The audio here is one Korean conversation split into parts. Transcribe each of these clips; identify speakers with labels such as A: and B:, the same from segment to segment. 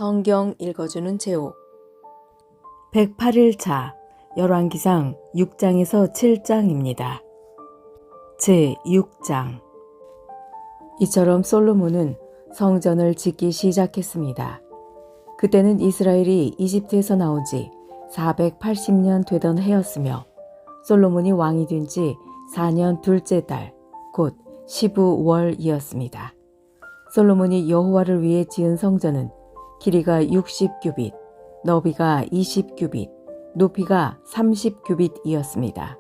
A: 성경 읽어주는 제옥
B: 108일차 열왕기상 6장에서 7장입니다. 제6장 이처럼 솔로몬은 성전을 짓기 시작했습니다. 그때는 이스라엘이 이집트에서 나온 지 480년 되던 해였으며 솔로몬이 왕이 된 지 4년 둘째 달, 곧 15월이었습니다. 솔로몬이 여호와를 위해 지은 성전은 길이가 60규빗, 너비가 20규빗, 높이가 30규빗이었습니다.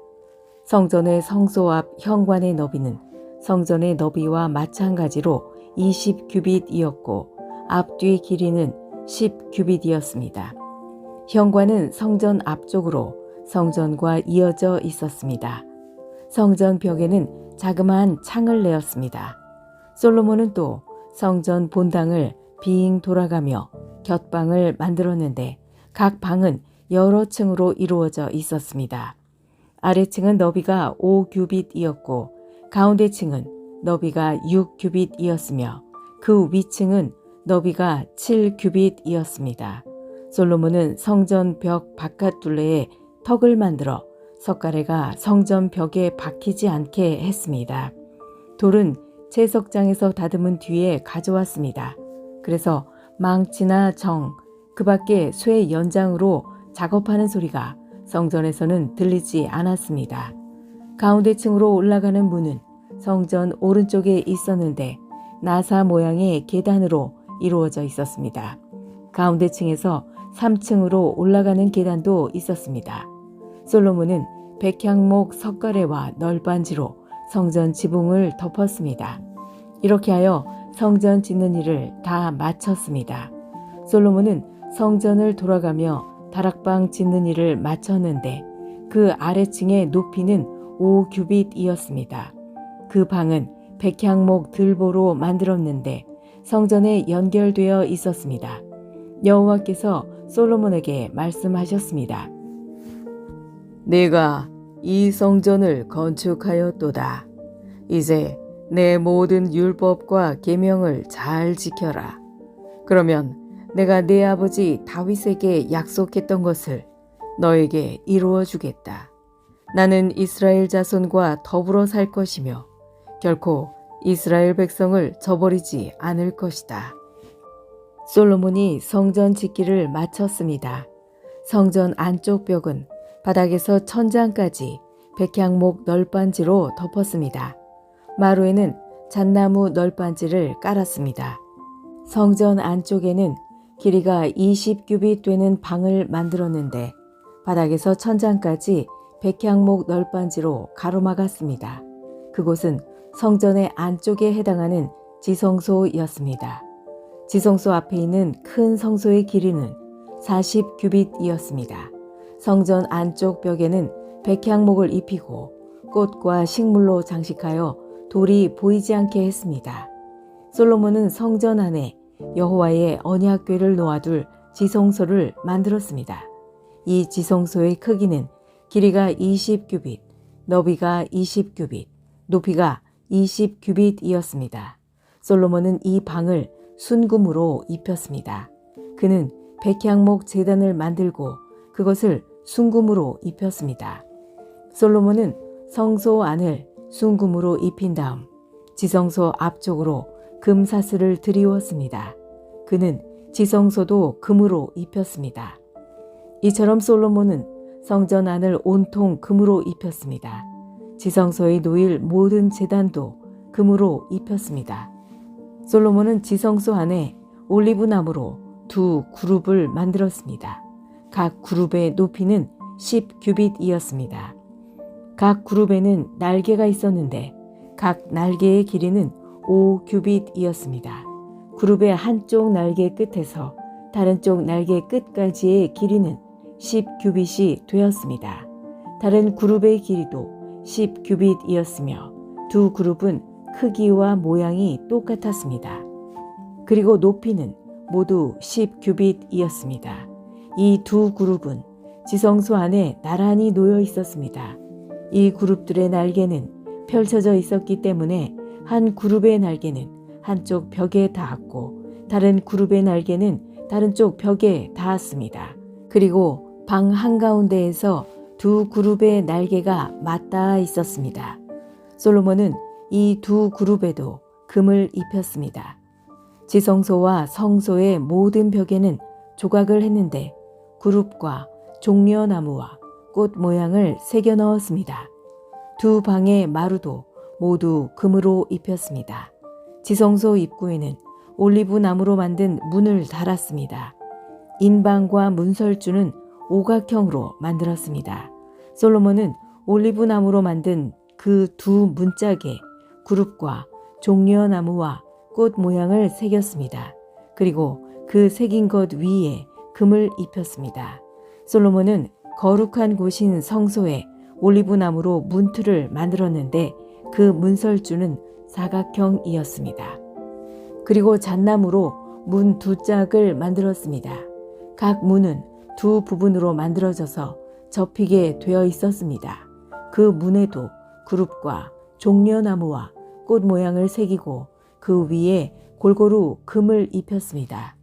B: 성전의 성소 앞 현관의 너비는 성전의 너비와 마찬가지로 20규빗이었고 앞뒤 길이는 10규빗이었습니다. 현관은 성전 앞쪽으로 성전과 이어져 있었습니다. 성전 벽에는 자그마한 창을 내었습니다. 솔로몬은 또 성전 본당을 빙 돌아가며 곁방을 만들었는데 각 방은 여러 층으로 이루어져 있었습니다. 아래층은 너비가 5규빗이었고 가운데 층은 너비가 6규빗이었으며 그 위층은 너비가 7규빗이었습니다. 솔로몬은 성전 벽 바깥 둘레에 턱을 만들어 석가래가 성전 벽에 박히지 않게 했습니다. 돌은 채석장에서 다듬은 뒤에 가져왔습니다. 그래서 망치나 정, 그 밖에 쇠 연장으로 작업하는 소리가 성전에서는 들리지 않았습니다. 가운데 층으로 올라가는 문은 성전 오른쪽에 있었는데 나사 모양의 계단으로 이루어져 있었습니다. 가운데 층에서 3층으로 올라가는 계단도 있었습니다. 솔로몬은 백향목 석가래와 널빤지로 성전 지붕을 덮었습니다. 이렇게 하여 성전 짓는 일을 다 마쳤습니다. 솔로몬은 성전을 돌아가며 다락방 짓는 일을 마쳤는데 그 아래층의 높이는 5규빗이었습니다. 그 방은 백향목 들보로 만들었는데 성전에 연결되어 있었습니다. 여호와께서 솔로몬에게 말씀하셨습니다. 네가 이 성전을 건축하였도다. 이제 내 모든 율법과 계명을 잘 지켜라. 그러면 내가 내 아버지 다윗에게 약속했던 것을 너에게 이루어 주겠다. 나는 이스라엘 자손과 더불어 살 것이며 결코 이스라엘 백성을 저버리지 않을 것이다. 솔로몬이 성전 짓기를 마쳤습니다. 성전 안쪽 벽은 바닥에서 천장까지 백향목 널빤지로 덮었습니다. 마루에는 잣나무 널빤지를 깔았습니다. 성전 안쪽에는 길이가 20규빗 되는 방을 만들었는데 바닥에서 천장까지 백향목 널빤지로 가로막았습니다. 그곳은 성전의 안쪽에 해당하는 지성소였습니다. 지성소 앞에 있는 큰 성소의 길이는 40규빗이었습니다. 성전 안쪽 벽에는 백향목을 입히고 꽃과 식물로 장식하여 돌이 보이지 않게 했습니다. 솔로몬은 성전 안에 여호와의 언약궤를 놓아둘 지성소를 만들었습니다. 이 지성소의 크기는 길이가 20규빗, 너비가 20규빗, 높이가 20규빗이었습니다. 솔로몬은 이 방을 순금으로 입혔습니다. 그는 백향목 제단을 만들고 그것을 순금으로 입혔습니다. 솔로몬은 성소 안을 순금으로 입힌 다음 지성소 앞쪽으로 금사슬을 들이웠습니다. 그는 지성소도 금으로 입혔습니다. 이처럼 솔로몬은 성전 안을 온통 금으로 입혔습니다. 지성소에 놓일 모든 제단도 금으로 입혔습니다. 솔로몬은 지성소 안에 올리브나무로 두 그룹을 만들었습니다. 각 그룹의 높이는 10규빗이었습니다. 각 그룹에는 날개가 있었는데 각 날개의 길이는 5규빗이었습니다. 그룹의 한쪽 날개 끝에서 다른 쪽 날개 끝까지의 길이는 10규빗이 되었습니다. 다른 그룹의 길이도 10규빗이었으며 두 그룹은 크기와 모양이 똑같았습니다. 그리고 높이는 모두 10규빗이었습니다. 이 두 그룹은 지성소 안에 나란히 놓여 있었습니다. 이 그룹들의 날개는 펼쳐져 있었기 때문에 한 그룹의 날개는 한쪽 벽에 닿았고 다른 그룹의 날개는 다른 쪽 벽에 닿았습니다. 그리고 방 한가운데에서 두 그룹의 날개가 맞닿아 있었습니다. 솔로몬은 이 두 그룹에도 금을 입혔습니다. 지성소와 성소의 모든 벽에는 조각을 했는데 그룹과 종려나무와 꽃 모양을 새겨 넣었습니다. 두 방의 마루도 모두 금으로 입혔습니다. 지성소 입구에는 올리브 나무로 만든 문을 달았습니다. 인방과 문설주는 오각형으로 만들었습니다. 솔로몬은 올리브 나무로 만든 그 두 문짝에 그룹과 종려나무와 꽃 모양을 새겼습니다. 그리고 그 새긴 것 위에 금을 입혔습니다. 솔로몬은 거룩한 곳인 성소에 올리브 나무로 문틀을 만들었는데 그 문설주는 사각형이었습니다. 그리고 잣나무로 문 두 짝을 만들었습니다. 각 문은 두 부분으로 만들어져서 접히게 되어 있었습니다. 그 문에도 그룹과 종려나무와 꽃 모양을 새기고 그 위에 골고루 금을 입혔습니다.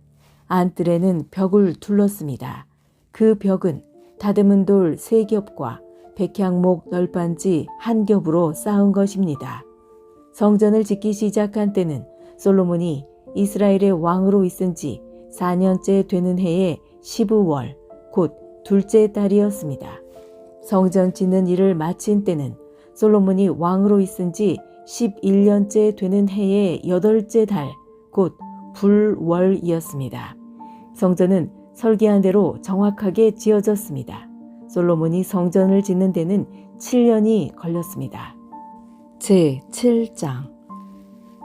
B: 안뜰에는 벽을 둘렀습니다. 그 벽은 다듬은 돌 3겹과 백향목 널빤지 1겹으로 쌓은 것입니다. 성전을 짓기 시작한 때는 솔로몬이 이스라엘의 왕으로 있은 지 4년째 되는 해의 12월 곧 둘째 달이었습니다. 성전 짓는 일을 마친 때는 솔로몬이 왕으로 있은 지 11년째 되는 해의 8째 달 곧 불월이었습니다. 성전은 설계한 대로 정확하게 지어졌습니다. 솔로몬이 성전을 짓는 데는 7년이 걸렸습니다. 제7장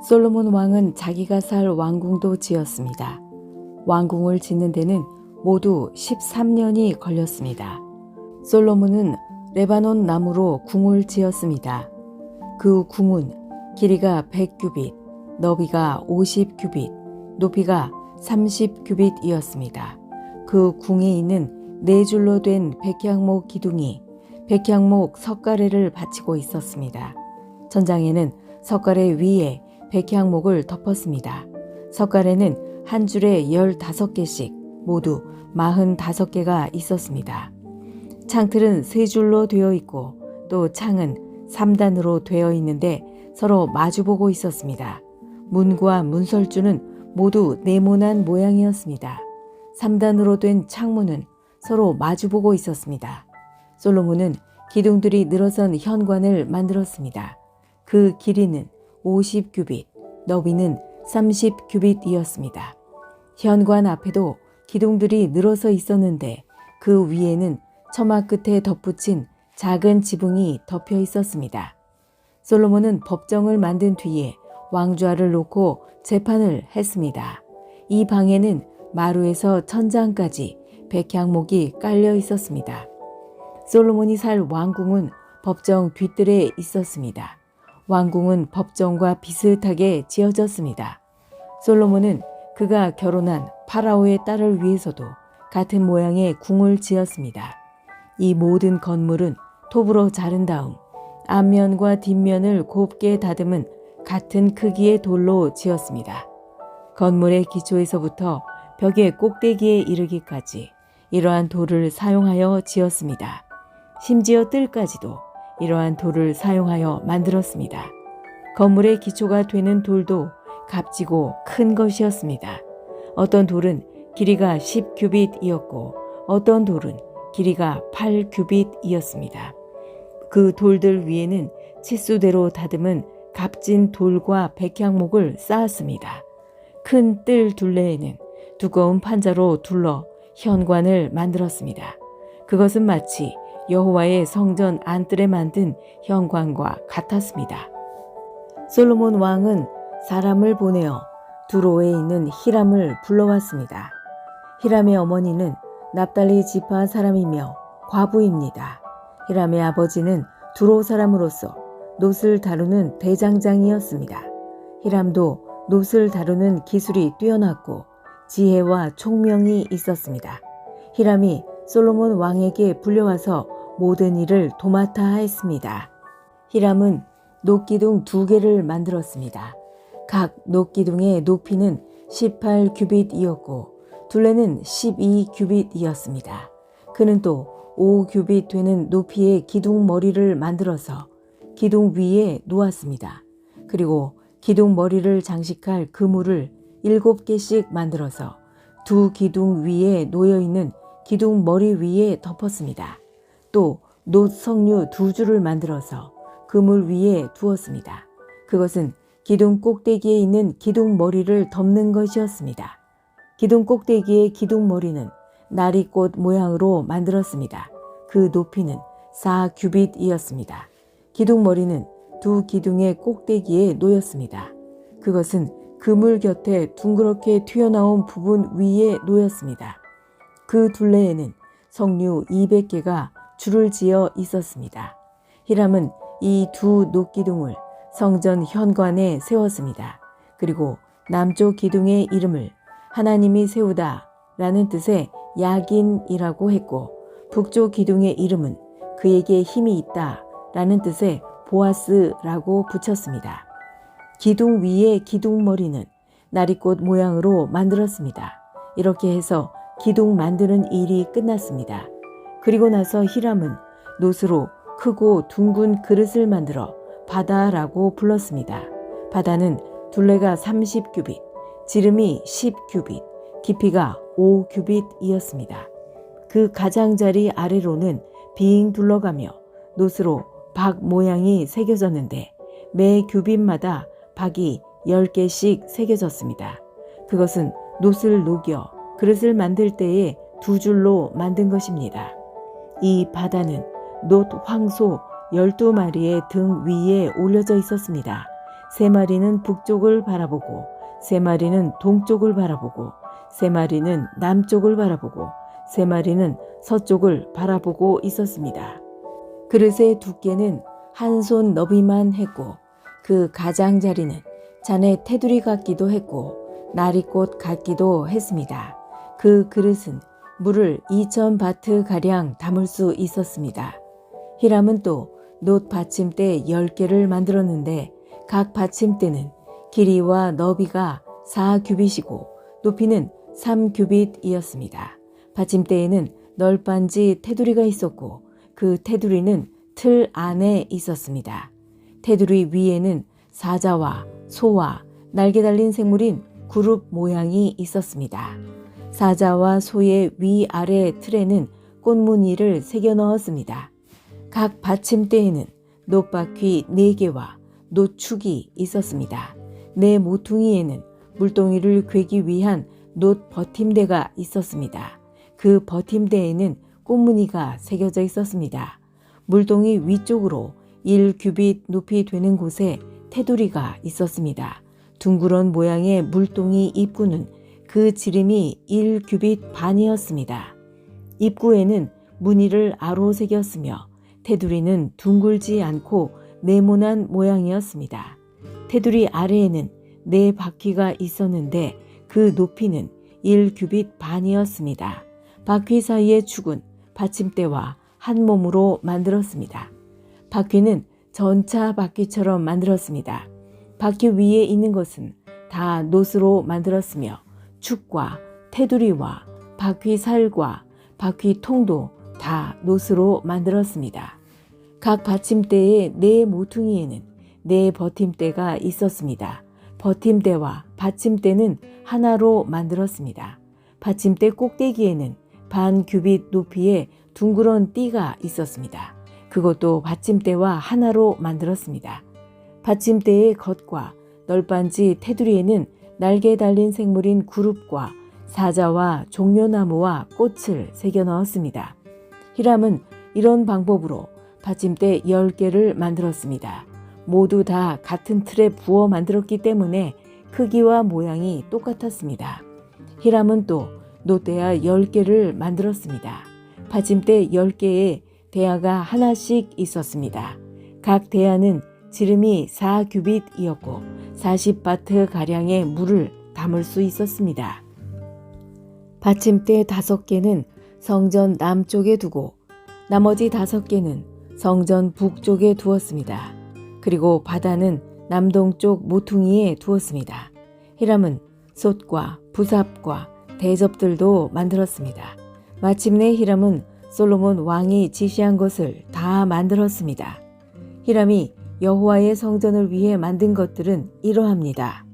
B: 솔로몬 왕은 자기가 살 왕궁도 지었습니다. 왕궁을 짓는 데는 모두 13년이 걸렸습니다. 솔로몬은 레바논 나무로 궁을 지었습니다. 그 궁은 길이가 100규빗, 너비가 50규빗, 높이가 30규빗이었습니다. 그 궁에 있는 4줄로 된 백향목 기둥이 백향목 석가래를 받치고 있었습니다. 천장에는 석가래 위에 백향목을 덮었습니다. 석가래는 한 줄에 15개씩 모두 45개가 있었습니다. 창틀은 3줄로 되어 있고 또 창은 3단으로 되어 있는데 서로 마주보고 있었습니다. 문과 문설주는 모두 네모난 모양이었습니다. 3단으로 된 창문은 서로 마주보고 있었습니다. 솔로몬은 기둥들이 늘어선 현관을 만들었습니다. 그 길이는 50규빗, 너비는 30규빗이었습니다. 현관 앞에도 기둥들이 늘어서 있었는데 그 위에는 처마 끝에 덧붙인 작은 지붕이 덮여 있었습니다. 솔로몬은 법정을 만든 뒤에 왕좌를 놓고 재판을 했습니다. 이 방에는 마루에서 천장까지 백향목이 깔려 있었습니다. 솔로몬이 살 왕궁은 법정 뒤뜰에 있었습니다. 왕궁은 법정과 비슷하게 지어졌습니다. 솔로몬은 그가 결혼한 파라오의 딸을 위해서도 같은 모양의 궁을 지었습니다. 이 모든 건물은 톱으로 자른 다음 앞면과 뒷면을 곱게 다듬은 같은 크기의 돌로 지었습니다. 건물의 기초에서부터 벽의 꼭대기에 이르기까지 이러한 돌을 사용하여 지었습니다. 심지어 뜰까지도 이러한 돌을 사용하여 만들었습니다. 건물의 기초가 되는 돌도 값지고 큰 것이었습니다. 어떤 돌은 길이가 10규빗이었고 어떤 돌은 길이가 8규빗이었습니다. 그 돌들 위에는 치수대로 다듬은 값진 돌과 백향목을 쌓았습니다. 큰 뜰 둘레에는 두꺼운 판자로 둘러 현관을 만들었습니다. 그것은 마치 여호와의 성전 안뜰에 만든 현관과 같았습니다. 솔로몬 왕은 사람을 보내어 두로에 있는 히람을 불러왔습니다. 히람의 어머니는 납달리 지파 사람이며 과부입니다. 히람의 아버지는 두로 사람으로서 놋을 다루는 대장장이었습니다. 히람도 놋을 다루는 기술이 뛰어났고 지혜와 총명이 있었습니다. 히람이 솔로몬 왕에게 불려와서 모든 일을 도맡아 했습니다. 히람은 놋기둥 2개를 만들었습니다. 각 놋기둥의 높이는 18규빗이었고 둘레는 12규빗이었습니다. 그는 또 5규빗 되는 높이의 기둥 머리를 만들어서 기둥 위에 놓았습니다. 그리고 기둥 머리를 장식할 그물을 7개씩 만들어서 두 기둥 위에 놓여있는 기둥 머리 위에 덮었습니다. 또 놋 석류 2줄을 만들어서 그물 위에 두었습니다. 그것은 기둥 꼭대기에 있는 기둥 머리를 덮는 것이었습니다. 기둥 꼭대기의 기둥 머리는 나리꽃 모양으로 만들었습니다. 그 높이는 4규빗이었습니다. 기둥 머리는 두 기둥의 꼭대기에 놓였습니다. 그것은 그물 곁에 둥그렇게 튀어나온 부분 위에 놓였습니다. 그 둘레에는 석류 200개가 줄을 지어 있었습니다. 히람은 이 두 놋기둥을 성전 현관에 세웠습니다. 그리고 남쪽 기둥의 이름을 하나님이 세우다 라는 뜻의 야긴이라고 했고, 북쪽 기둥의 이름은 그에게 힘이 있다 라는 뜻의 보아스라고 붙였습니다. 기둥 위의 기둥 머리는 나리꽃 모양으로 만들었습니다. 이렇게 해서 기둥 만드는 일이 끝났습니다. 그리고 나서 히람은 놋으로 크고 둥근 그릇을 만들어 바다라고 불렀습니다. 바다는 둘레가 30규빗, 지름이 10규빗, 깊이가 5규빗이었습니다. 그 가장자리 아래로는 빙 둘러가며 놋으로 박 모양이 새겨졌는데 매 규빗마다 박이 10개씩 새겨졌습니다. 그것은 놋을 녹여 그릇을 만들 때에 2줄로 만든 것입니다. 이 바다는 놋 황소 12마리의 등 위에 올려져 있었습니다. 3마리는 북쪽을 바라보고 3마리는 동쪽을 바라보고 3마리는 남쪽을 바라보고 3마리는 서쪽을 바라보고 있었습니다. 그릇의 두께는 한 손 너비만 했고 그 가장자리는 잔의 테두리 같기도 했고 나리꽃 같기도 했습니다. 그 그릇은 물을 2000바트가량 담을 수 있었습니다. 히람은 또 놋 받침대 10개를 만들었는데 각 받침대는 길이와 너비가 4규빗이고 높이는 3규빗이었습니다. 받침대에는 널빤지 테두리가 있었고 그 테두리는 틀 안에 있었습니다. 테두리 위에는 사자와 소와 날개 달린 생물인 구룹 모양이 있었습니다. 사자와 소의 위아래 틀에는 꽃무늬를 새겨 넣었습니다. 각 받침대에는 놋바퀴 4개와 놋축이 있었습니다. 네 모퉁이에는 물동이를 꿰기 위한 놋 버팀대가 있었습니다. 그 버팀대에는 꽃무늬가 새겨져 있었습니다. 물동이 위쪽으로 1규빗 높이 되는 곳에 테두리가 있었습니다. 둥그런 모양의 물동이 입구는 그 지름이 1규빗 반이었습니다. 입구에는 무늬를 아로 새겼으며 테두리는 둥글지 않고 네모난 모양이었습니다. 테두리 아래에는 4바퀴가 있었는데 그 높이는 1규빗 반이었습니다. 바퀴 사이의 축은 받침대와 한 몸으로 만들었습니다. 바퀴는 전차 바퀴처럼 만들었습니다. 바퀴 위에 있는 것은 다 놋으로 만들었으며 축과 테두리와 바퀴 살과 바퀴 통도 다 놋으로 만들었습니다. 각 받침대의 4 모퉁이에는 4 버팀대가 있었습니다. 버팀대와 받침대는 하나로 만들었습니다. 받침대 꼭대기에는 반 규빗 높이의 둥그런 띠가 있었습니다. 그것도 받침대와 하나로 만들었습니다. 받침대의 겉과 널빤지 테두리에는 날개 달린 생물인 구룹과 사자와 종려나무와 꽃을 새겨 넣었습니다. 히람은 이런 방법으로 받침대 10개를 만들었습니다. 모두 다 같은 틀에 부어 만들었기 때문에 크기와 모양이 똑같았습니다. 히람은 또 놋대야 10개를 만들었습니다. 받침대 10개에 대야가 하나씩 있었습니다. 각 대야는 지름이 4규빗이었고 40바트가량의 물을 담을 수 있었습니다. 받침대 5개는 성전 남쪽에 두고 나머지 5개는 성전 북쪽에 두었습니다. 그리고 바다는 남동쪽 모퉁이에 두었습니다. 히람은 솥과 부삽과 대접들도 만들었습니다. 마침내 히람은 솔로몬 왕이 지시한 것을 다 만들었습니다. 히람이 여호와의 성전을 위해 만든 것들은 이러합니다.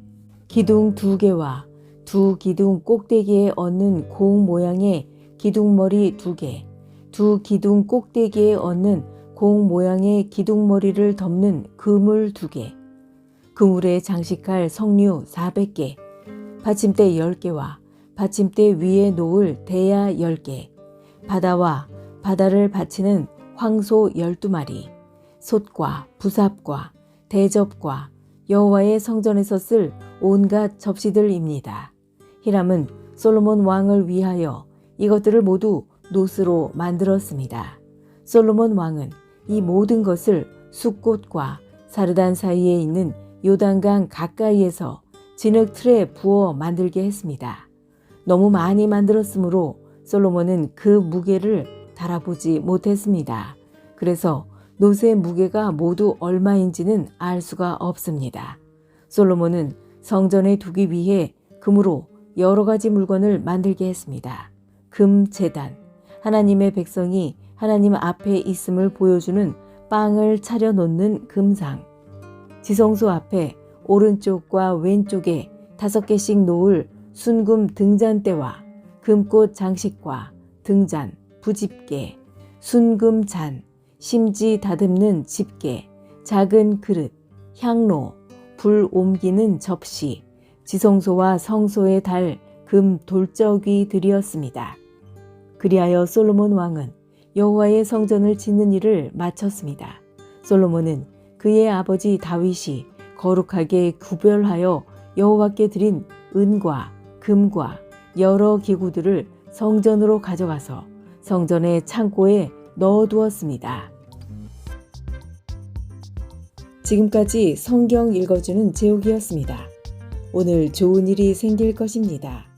B: 기둥 2개와 두 기둥 꼭대기에 얹는 공 모양의 기둥머리 2개, 두 기둥 꼭대기에 얹는 공 모양의 기둥머리를 덮는 그물 2개, 그물에 장식할 석류 400개, 받침대 10개와 받침대 위에 놓을 대야 10개, 바다와 바다를 받치는 황소 12마리, 솥과 부삽과 대접과 여호와의 성전에서 쓸 온갖 접시들입니다. 히람은 솔로몬 왕을 위하여 이것들을 모두 노스로 만들었습니다. 솔로몬 왕은 이 모든 것을 숫꽃과 사르단 사이에 있는 요단강 가까이에서 진흙 틀에 부어 만들게 했습니다. 너무 많이 만들었으므로 솔로몬은 그 무게를 달아보지 못했습니다. 그래서 노스의 무게가 모두 얼마인지는 알 수가 없습니다. 솔로몬은 성전에 두기 위해 금으로 여러 가지 물건을 만들게 했습니다. 금 제단, 하나님의 백성이 하나님 앞에 있음을 보여주는 빵을 차려 놓는 금상, 지성소 앞에 오른쪽과 왼쪽에 5개씩 놓을 순금 등잔대와 금꽃 장식과 등잔, 부집게, 순금잔, 심지 다듬는 집게, 작은 그릇, 향로, 불 옮기는 접시, 지성소와 성소에 달 금 돌적이들이었습니다. 그리하여 솔로몬 왕은 여호와의 성전을 짓는 일을 마쳤습니다. 솔로몬은 그의 아버지 다윗이 거룩하게 구별하여 여호와께 드린 은과 금과 여러 기구들을 성전으로 가져가서 성전의 창고에 넣어두었습니다. 지금까지 성경 읽어주는 제옥이었습니다. 오늘 좋은 일이 생길 것입니다.